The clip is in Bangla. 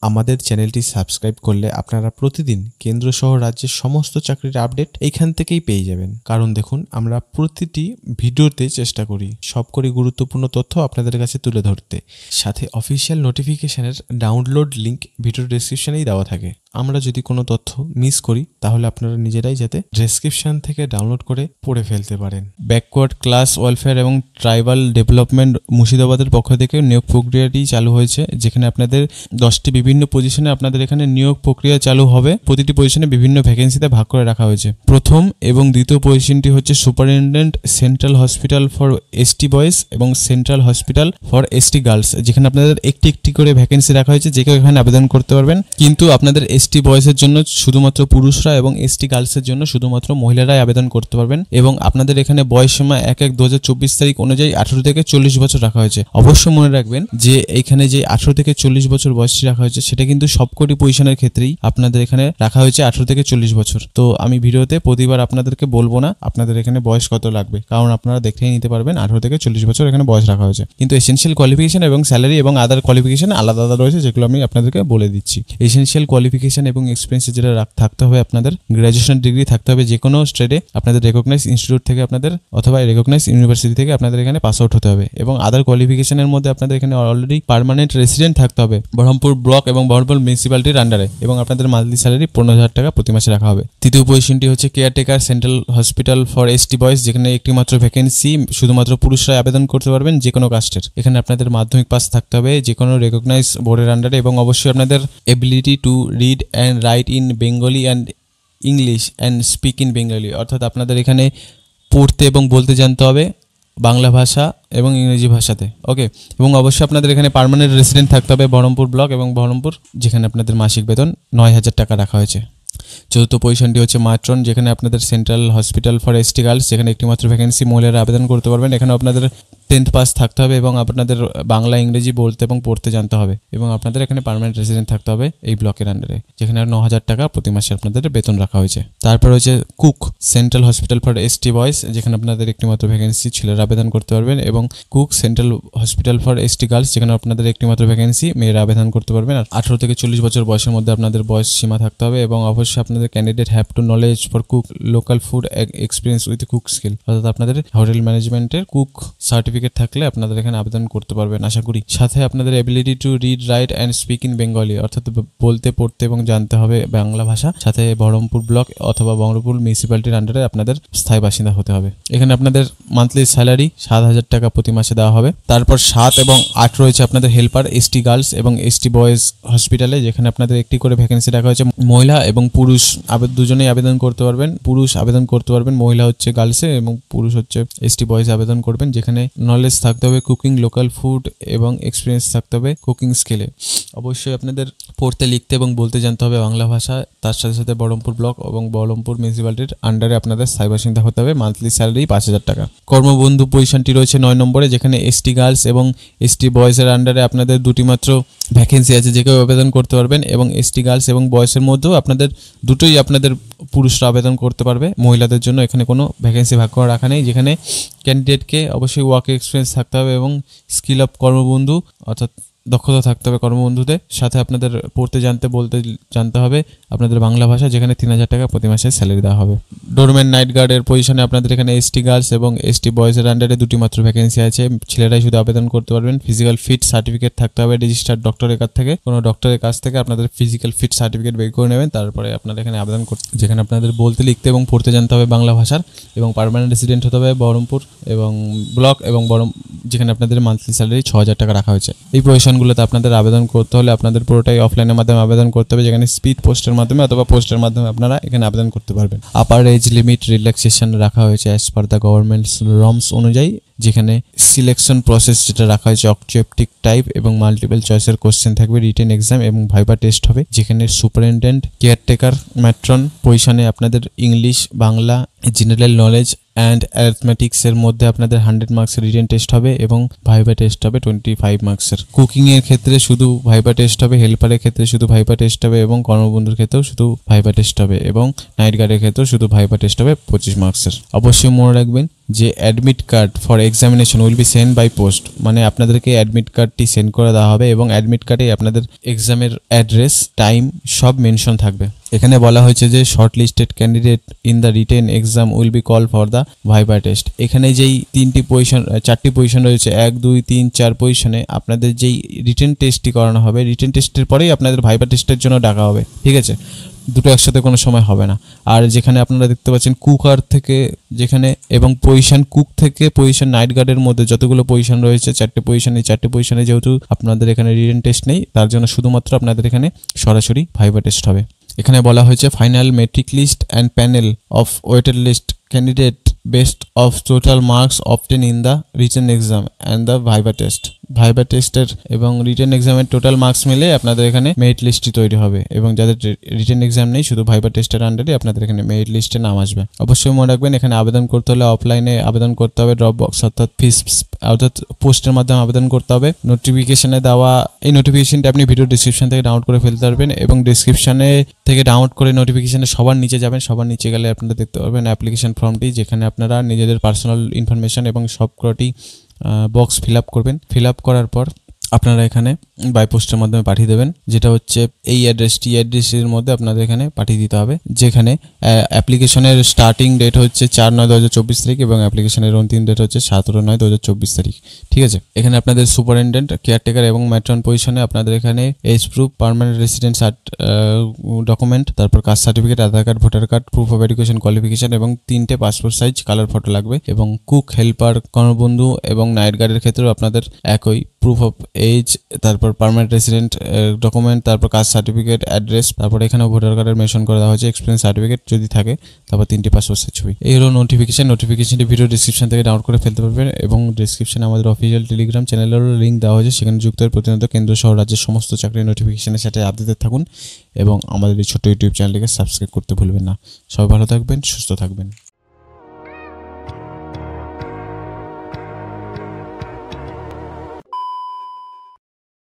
আমাদের চ্যানেলটি সাবস্ক্রাইব করলে আপনারা প্রতিদিন কেন্দ্র সহ রাজ্যের সমস্ত চাকরির আপডেট এইখান থেকেই পেয়ে যাবেন। কারণ দেখুন, আমরা প্রতিটি ভিডিওতে চেষ্টা করি সবকটি গুরুত্বপূর্ণ তথ্য আপনাদের কাছে তুলে ধরতে। সাথে অফিসিয়াল নোটিফিকেশনের ডাউনলোড লিংক ভিডিও ডেসক্রিপশনেই দেওয়া থাকে। আমরা যদি কোনো তথ্য মিস করি তাহলে আপনারা নিজেরাই যাতে ডেসক্রিপশন থেকে ডাউনলোড করে পড়ে ফেলতে পারেন। ব্যাকওয়ার্ড ক্লাস ওয়েলফেয়ার এবং ট্রাইবাল ডেভেলপমেন্ট মুর্শিদাবাদের পক্ষ থেকে নিয়োগ প্রক্রিয়াটি চালু হয়েছে, যেখানে আপনাদের 10টি বিভিন্ন পজিশনে আপনাদের এখানে নিয়োগ প্রক্রিয়া চালু হবে। প্রতিটি পজিশনে বিভিন্ন ভ্যাকেন্সিতে ভাগ করে রাখা হয়েছে। প্রথম এবং দ্বিতীয় পজিশনটি হচ্ছে superintendent central hospital for ST boys এবং central hospital for ST girls, যেখানে আপনাদের একটি একটি করে ভ্যাকেন্সি রাখা হয়েছে, যে কেউ এখানে আবেদন করতে পারবেন। কিন্তু আপনাদের এসটি বয়েজের জন্য শুধুমাত্র পুরুষরা এবং এসটি গার্লসের জন্য শুধুমাত্র মহিলারাই আবেদন করতে পারবেন। এবং আপনাদের এখানে বয়সসীমা 1/1/2024 তারিখ অনুযায়ী 18 থেকে 40 বছর রাখা হয়েছে। অবশ্যই মনে রাখবেন যে এইখানে যে 18 থেকে 40 বছর বয়সী রাখা হয়েছে সেটা কিন্তু সবকটি পজিশনের ক্ষেত্রেই আপনাদের এখানে রাখা হয়েছে 18 থেকে 40 বছর। তো আমি ভিডিওতে প্রতিবার আপনাদেরকে বলবো না আপনাদের এখানে বয়স কত লাগবে, কারণ আপনারা দেখেই নিতে পারবেন 18 থেকে 40 বছর এখানে বয়স রাখা হয়েছে। কিন্তু এসেনশিয়াল কোয়ালিফিকেশন এবং স্যালারি এবং আদার কোয়ালিফিকেশন আলাদা আলাদা রয়েছে, যেগুলো আমি আপনাদেরকে বলে দিচ্ছি। এসেনশিয়াল কোয়ালিফিকেশন এবং এক্সপিরিয়েন্স যেটা থাকতে হবে, আপনাদের গ্র্যাজুয়েশন ডিগ্রি থাকতে হবে যে কোনো স্টেটে, আপনাদের রেকগনাইজ ইনস্টিটিউট থেকে আপনাদের অথবা রেকগনাইজ ইউনিভার্সিটি থেকে আপনাদের এখানে পাস আউট হতে হবে। এবং আদার কোয়ালিফিকেশনের মধ্যে আপনাদের এখানে অলরেডি পার্মানেন্ট রেসিডেন্ট থাকতে হবে বহরমপুর ব্লক এবং বহরমপুর মিউনিসিপ্যালিটির আন্ডারে, এবং আপনাদের মান্থলি স্যালারি 15,000 টাকা প্রতি মাসে রাখা হবে। তৃতীয় পজিশনটি হচ্ছে caretaker central hospital for ST boys, যেখানে একটি মাত্র ভ্যাকেন্সি, শুধুমাত্র পুরুষরা আবেদন করতে পারবেন যে কোনো কাস্টের। এখানে আপনাদের মাধ্যমিক পাস থাকতে হবে যে কোনো রেকগনাইজ বোর্ডের আন্ডারে, এবং অবশ্যই আপনাদের ability to read and right in Bengali and English and speak in Bengali, অর্থাৎ আপনাদের এখানে পড়তে এবং বলতে জানতে হবে বাংলা ভাষা এবং ইংরেজি ভাষাতে। ওকে, এবং অবশ্যই আপনাদের এখানে পার্মানেন্ট রেসিডেন্ট থাকতে হবে বহরমপুর ব্লক এবং বহরমপুর, যেখানে আপনাদের মাসিক বেতন 9,000 টাকা রাখা হয়েছে। চতুর্থ পজিশনটি হচ্ছে মাট্রন, যেখানে আপনাদের central hospital for ST girls, যেখানে একটি মাত্র ভ্যাকেন্সি, মহিলারা আবেদন করতে পারবেন। এখানে আপনাদের 10th পাস থাকতে হবে এবং আপনাদের বাংলা ইংরেজি বলতে এবং পড়তে জানতে হবে, এবং আপনাদের এখানে পার্মানেন্ট রেসিডেন্ট থাকতে হবে এই ব্লকের আন্ডারে, যেখানে 9,000 টাকা প্রতি মাসে আপনাদের বেতন রাখা হয়েছে। তারপর হচ্ছে cook central hospital for ST boys, যেখানে আপনাদের একটি মাত্র ভ্যাকেন্সি, ছেলেরা আবেদন করতে পারবেন। এবং cook central hospital for ST girls, যেখানে আপনাদের একটি মাত্র ভ্যাকেন্সি, মেয়েরা আবেদন করতে পারবেন। আর 18 থেকে 40 বছর বয়সের মধ্যে আপনাদের বয়স সীমা থাকতে হবে, এবং অবশ্যই আপনাদের candidate have to knowledge for cook local food experience with cook skill, অর্থাৎ আপনাদের হোটেল ম্যানেজমেন্টের কুক সার্টিফিকেট থাকলে আপনাদের এখানে আবেদন করতে পারবেন আশা করি। সাথে আপনাদের ability to read write and speak in Bengali, অর্থাৎ বলতে পড়তে এবং জানতে হবে বাংলা ভাষা। সাথে বহরমপুর ব্লক অথবা বহরমপুর মিউনিসিপ্যালিটির আন্ডারে আপনাদের স্থায়ী বাসিন্দা হতে হবে। এখানে আপনাদের মান্থলি স্যালারি 7,000 টাকা প্রতি মাসে দেওয়া হবে। তারপর 7 এবং 8 রয়েছে আপনাদের হেল্পার এসটি গার্লস এবং এসটি বয়েজ হসপিটালে, যেখানে আপনাদের একটি করে ভ্যাকেন্সি রাখা হয়েছে। মহিলা এবং পুরুষ দুজনেই আবেদন করতে পারবেন। পুরুষ আবেদন করতে পারবেন, মহিলা হচ্ছে গার্লসে এবং পুরুষ হচ্ছে এসটি বয়েজ আবেদন করবেন। যেখানে নলেজ থাকতে হবে কুকিং লোকাল ফুড এবং এক্সপিরিয়েন্স থাকতে হবে কুকিং স্কিলে। অবশ্যই আপনাদের পড়তে লিখতে এবং বলতে জানতে হবে বাংলা ভাষা। তার সাথে সাথে বহরমপুর ব্লক এবং বহরমপুর মিউনিসিপ্যালিটির আন্ডারে আপনাদের স্থায়ী বাসিন্দা হতে হবে। মান্থলি স্যালারি 5,000 টাকা। কর্মবন্ধু পজিশনটি রয়েছে 9 নম্বরে, যেখানে এসটি গার্লস এবং এসটি বয়েজের আন্ডারে আপনাদের দুটি মাত্র ভ্যাকেন্সি আছে, যে কেউ আবেদন করতে পারবেন। এবং এসটি গার্লস এবং বয়েজের মধ্যেও আপনাদের দুটোই আপনাদের পুরুষরা আবেদন করতে পারবে। মহিলাদের জন্য এখানে কোনো ভ্যাকেন্সি ভাগ করে রাখা নেই, যেখানে ক্যান্ডিডেটকে অবশ্যই ওয়ার্ক এক্সপিরিয়েন্স থাকতে হবে এবং স্কিল অফ কর্মবন্ধু অর্থাৎ দক্ষতা থাকতে হবে কর্মবন্ধুদের। সাথে আপনাদের পড়তে জানতে বলতে জানতে হবে আপনাদের বাংলা ভাষা, যেখানে 3,000 টাকা প্রতি মাসে স্যালারি দেওয়া হবে। ডোরম্যান নাইট গার্ডের পজিশনে আপনাদের এখানে এসটি গার্লস এবং এসটি বয়েজের আন্ডারে দুটি মাত্র ভ্যাকেন্সি আছে। ছেলেরাই শুধু আবেদন করতে পারবেন। ফিজিক্যাল ফিট সার্টিফিকেট থাকতে হবে রেজিস্টার্ড ডক্টরের কাছ থেকে। কোনো ডক্টরের কাছ থেকে আপনাদের ফিজিক্যাল ফিট সার্টিফিকেট বের করে নেবেন, তারপরে আপনাদের এখানে আবেদন করতে, যেখানে আপনাদের বলতে লিখতে এবং পড়তে জানতে হবে বাংলা ভাষার, এবং পার্মানেন্ট রেসিডেন্ট হতে হবে বহরমপুর এবং ব্লক এবং যেখানে আপনাদের মান্থলি স্যালারি 6,000 টাকা রাখা হয়েছে। এই পজিশনগুলোতে আপনাদের আবেদন করতে হলে আপনাদের পুরোটাই অফলাইনের মাধ্যমে আবেদন করতে হবে, যেখানে স্পিড পোস্টের মাধ্যমে অথবা পোস্টের মাধ্যমে আপনারা এখানে আবেদন করতে পারবেন। আপার এজ লিমিট রিল্যাক্সেশন রাখা হয়েছে as per the government norms অনুযায়ী, যেখানে সিলেকশন প্রসেস যেটা রাখা হয়েছে অবজেক্টিভ টাইপ এবং মাল্টিপল চয়েসের কোশ্চেন থাকবে, রিটেন এক্সাম এবং ভাইবা টেস্ট হবে। যেখানে সুপারিনটেন্ডেন্ট কেয়ারটেকার ম্যাট্রন পজিশনে আপনাদের English, Bangla, general knowledge and অ্যারিথমেটিক্সের মধ্যে আপনাদের 100 মার্কসের রিটেন টেস্ট হবে এবং ভাইভা টেস্ট হবে 25 মার্কসের। কুকিংয়ের ক্ষেত্রে শুধু ভাইভা টেস্ট হবে, হেল্পারের ক্ষেত্রে শুধু ভাইভা টেস্ট হবে এবং কর্মবন্ধুর ক্ষেত্রেও শুধু ভাইভা টেস্ট হবে এবং নাইট গার্ডের ক্ষেত্রেও শুধু ভাইভা টেস্ট হবে 25 মার্কসের। অবশ্যই মনে রাখবেন যে admit card for examination will be send by post, মানে আপনাদেরকে অ্যাডমিট কার্ডটি সেন্ড করে দেওয়া হবে এবং অ্যাডমিট কার্ডে আপনাদের এক্সামের অ্যাড্রেস, টাইম সব মেনশন থাকবে। এখানে বলা হয়েছে যে short listed candidate in the written exam will be call for the viva test. এখানে যেই 4টি পজিশন রয়েছে 1, 2, 3, 4 পজিশনে আপনাদের যেই রিটেন টেস্টটি করানো হবে, রিটেন টেস্টের পরেই আপনাদের ভাইভা টেস্টের জন্য ডাকা হবে, ঠিক আছে? দুটো একসাথে কোনো সময় হবে না। আর যেখানে আপনারা দেখতে পাচ্ছেন কুকার থেকে যেখানে এবং পজিশন কুক থেকে পজিশন নাইট গার্ডের মধ্যে যতগুলো পজিশন রয়েছে 4টে পজিশন, এই 4টে পজিশনে যেহেতু আপনাদের এখানে রিটেন টেস্ট নেই, তার জন্য শুধুমাত্র আপনাদের এখানে সরাসরি ভাইভা টেস্ট হবে। এখানে বলা হয়েছে final merit list and panel of waited list candidate based of total marks obtain in the written exam and the viva test. Viva টেস্টের এবং রিটেন এক্সামের টোটাল মার্কস মিলে আপনাদের এখানে মেরিট লিস্টটি তৈরি হবে এবং যাদের রিটেন এক্সাম নেই শুধু ভাইভা টেস্টের আন্ডারে আপনাদের এখানে মেরিট লিস্টে নাম আসবে। অবশ্যই মনে রাখবেন এখানে আবেদন করতে হলে অফলাইনে আবেদন করতে হবে, ড্রপ বক্স অর্থাৎ পোস্টের মাধ্যমে আবেদন করতে হবে। নোটিফিকেশনে দেওয়া এই নোটিফিকেশনটা আপনি ভিডিও ডিসক্রিপশন থেকে ডাউনলোড করে ফেলতে পারবেন এবং ডিসক্রিপশনে থেকে ডাউনলোড করে নোটিফিকেশনে সবার নিচে যাবেন, সবার নিচে গেলে আপনারা দেখতে পারবেন অ্যাপ্লিকেশন ফর্মটি, যেখানে আপনারা নিজেদের পার্সোনাল ইনফরমেশন এবং সব কটি বক্স ফিল আপ করবেন। ফিল আপ করার পর আপনারা এখানে বাই পোস্টের মাধ্যমে পাঠিয়ে দেবেন, যেটা হচ্ছে এই অ্যাড্রেসের মধ্যে আপনাদের এখানে পাঠিয়ে দিতে হবে। যেখানে অ্যাপ্লিকেশনের স্টার্টিং ডেট হচ্ছে 4/9/2024 তারিখ এবং অ্যাপ্লিকেশনের অন্তিম ডেট হচ্ছে 17/9/2024 তারিখ, ঠিক আছে? এখানে আপনাদের সুপারিনটেন্ডেন্ট, কেয়ারটেকার এবং ম্যাট্রন পজিশনে আপনাদের এখানে age proof, permanent residence document, তারপর caste certificate, Aadhaar card, voter card, proof of education qualification এবং 3টে পাসপোর্ট সাইজ কালার ফটো লাগবে। এবং কুক, হেল্পার, কর্মবন্ধু এবং নাইট গার্ডের ক্ষেত্রেও আপনাদের একই প্রুফ অফ এজ, তারপর পার্মানেন্ট রেসিডেন্ট ডকুমেন্ট, তারপর কাস্ট সার্টিফিকেট, অ্যাড্রেস, তারপর এখানেও ভোটার কার্ডের মেনশন করে দেওয়া হয়েছে, এক্সপিরিয়েন্স সার্টিফিকেট যদি থাকে, তারপর 3টে পাসপোর্ট সাইজ ছবি। এই হলো নোটিফিকেশনটি ভিডিও ডিসক্রিপশন থেকে ডাউনলোড করে ফেলতে পারবেন এবং ডিসক্রিপশনে আমাদের অফিসিয়াল টেলিগ্রাম চ্যানেলেরও লিঙ্ক দেওয়া হয়েছে, সেখানে যুক্ত হয়ে প্রতিনিয়ত কেন্দ্র সহ রাজ্যের সমস্ত চাকরির নোটিফিকেশনের সাথে আপডেটেড থাকুন এবং আমাদের এই ছোট্ট ইউটিউব চ্যানেলটিকে সাবস্ক্রাইব করতে ভুলবেন না। সবাই ভালো থাকবেন, সুস্থ থাকবেন।